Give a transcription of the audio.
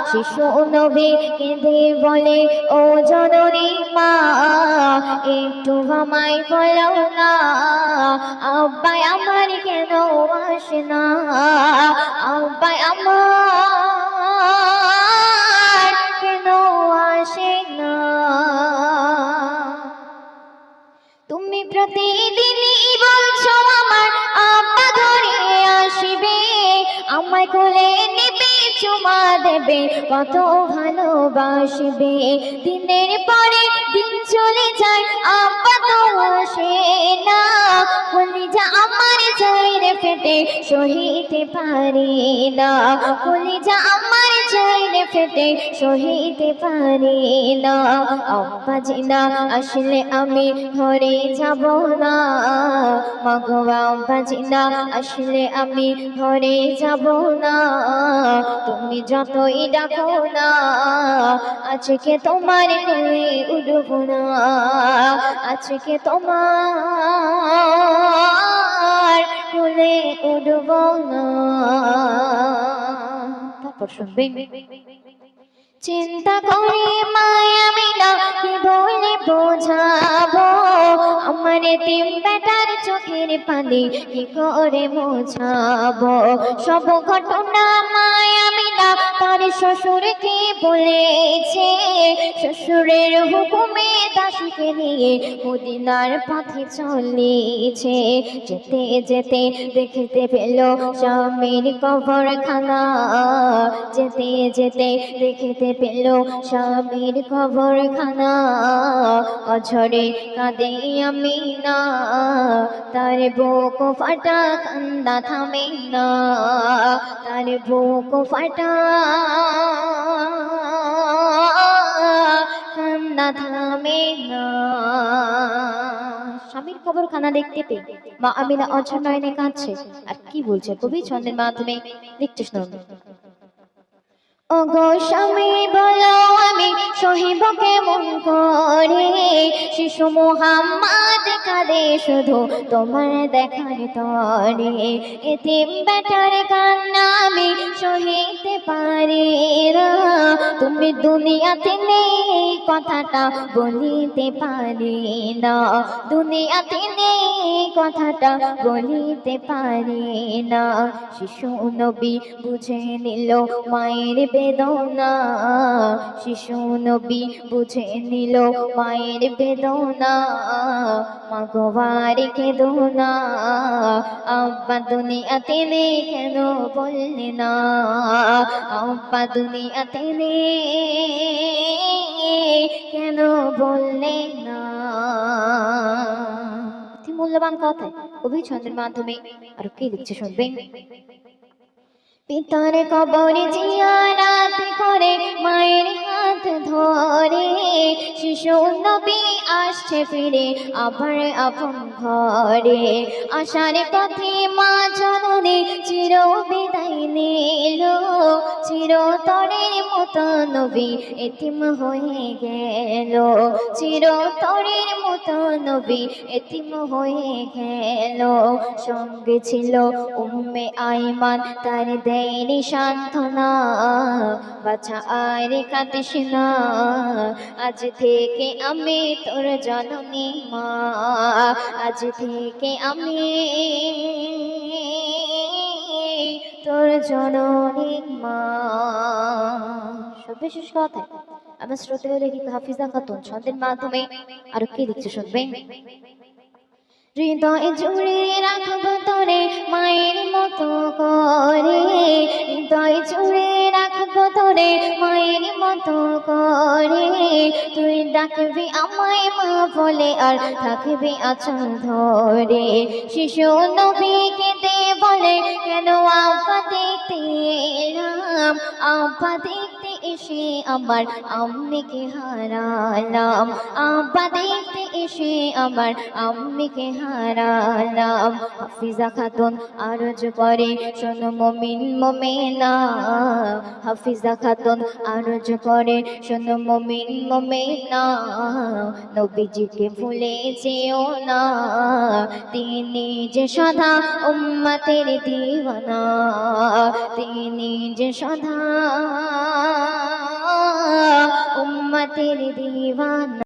শিশু নবী কেঁদে বলে ও জননী মা একটু আমায় বলো না আব্বা আমার কেন আসে না আব্বা আমার কেন আসে না তুমি প্রতিদিনই বলছো আমার আব্বা ঘরে আসবে আমায় কোলে নেবে চুমা দেবে কত ভালোবাসবে দিনের পরে দিন চলে যায় আব্বা তো আসে না কলিজা আমার চাইরে ফেটে সহিতে পারি না কলিজা আমার চাইরে ফেটে সহিতে পারি না আব্বা জিনা আসলে আমি ঘরে যাব না মাগো আব্বা জিনা আসলে আমি ঘরে যাব না তুমি যতই ডাকো না আজকে তোমার কোলে উঠব না আজকে তোমার কোলে উঠব না তারপর শুনবেন চিন্তা করি মায়া মিনা কি বলে বোঝাবো আমার এতিম বেটার চোখের পানি কি করে মোছাবো সব ঘটনা মায়া মিনা তার শ্বশুরকে বলেছে শ্বশুরের হুকুমে দাসীকে নিয়ে মদিনার পথে চলেছে যেতে যেতে দেখতে পেল স্বামীর কবরখানা যেতে যেতে দেখতে পেল স্বামীর কবরখানা অঝরে কাঁদে আমি না তার বুক ফাটা কান্না থামে না তার বুক ফাটা কান্না থামে না স্বামীর কবরখানা দেখতে পেয়ে মা আমিনা অঝর নয়নে কাঁদছে আর কি বলছে কবি ছন্দের মাধ্যমে লিখতে শুনুন ও গো স্বামী বলো আমি সহিব কেমন করে শিশু মুহাম্মদ কাঁদে শুধু তোমার দেখার তরে এতিম বেটার কান্না আমি সহিতে পারি না তুমি দুনিয়াতে নেই কথাটা বলিতে পারি না দুনিয়াতে নেই কথাটা বলিতে পারি না শিশু নবী বুঝে নিল মায়ের বেদনা শিশু নবী বুঝে নিল মায়ের বেদনা মাগোয়ার কেঁদো না আব্বা দুনিয়াতে নেই কেন বললে না আব্বা দুনিয়াতে নেই কেন বললে না মূল্যবান কথা কবি ছন্দের মাধ্যমে আর কি লিখছে শুনবেন পিতার কবরে জিয়ারাত করে মায়ের হাত ধরে শিশু নবী আসছে ফিরে আবার আপন ঘরে আসার পথে মা জননী চির বিদায় নিল চিরতরের মতো নবী এতিম হয়ে গেল চিরতরের মতো নবী এতিম হয়ে গেল সঙ্গে ছিল উম্মে আইমান তার দেয়নি সান্ত্বনা বাছা আর কাঁদিস না আজ থেকে আমি তোর জননী মা আজ থেকে আমি তোর জননী মা সর্বশেষ কথা আমার শ্রদ্ধেয় লেখিকা হাফিজা খাতুন ছন্দের মাধ্যমে আর কি লিখছে শুনবেন হৃদয় জুড়ে রাখবো তোরে মায়ের মতো করে হৃদয় জুড়ে রাখবো তোরে মায়ের মতো করে তুই ডাকবি আমায় মা বলে আর থাকবি আঁচল ধরে শিশু নবীকে দে বলে কেন আব্বা দেখতে এলাম আব্বা দেখতে এসে আমার আম্মিকে হারালাম আব্বা দেখতে এসে আমার আম্মিকে হারালাম হাফিজা খাতুন আরজ করে শোনো মুমিন মুমিনা হাফিজা খাতুন আরজ করে শোনো মুমিন মুমিনা নবীজিকে ভুলে যেও না তিনি যে সদা উম্মতের দিওয়ানা তিনি যে সদা तेरे दीवाना।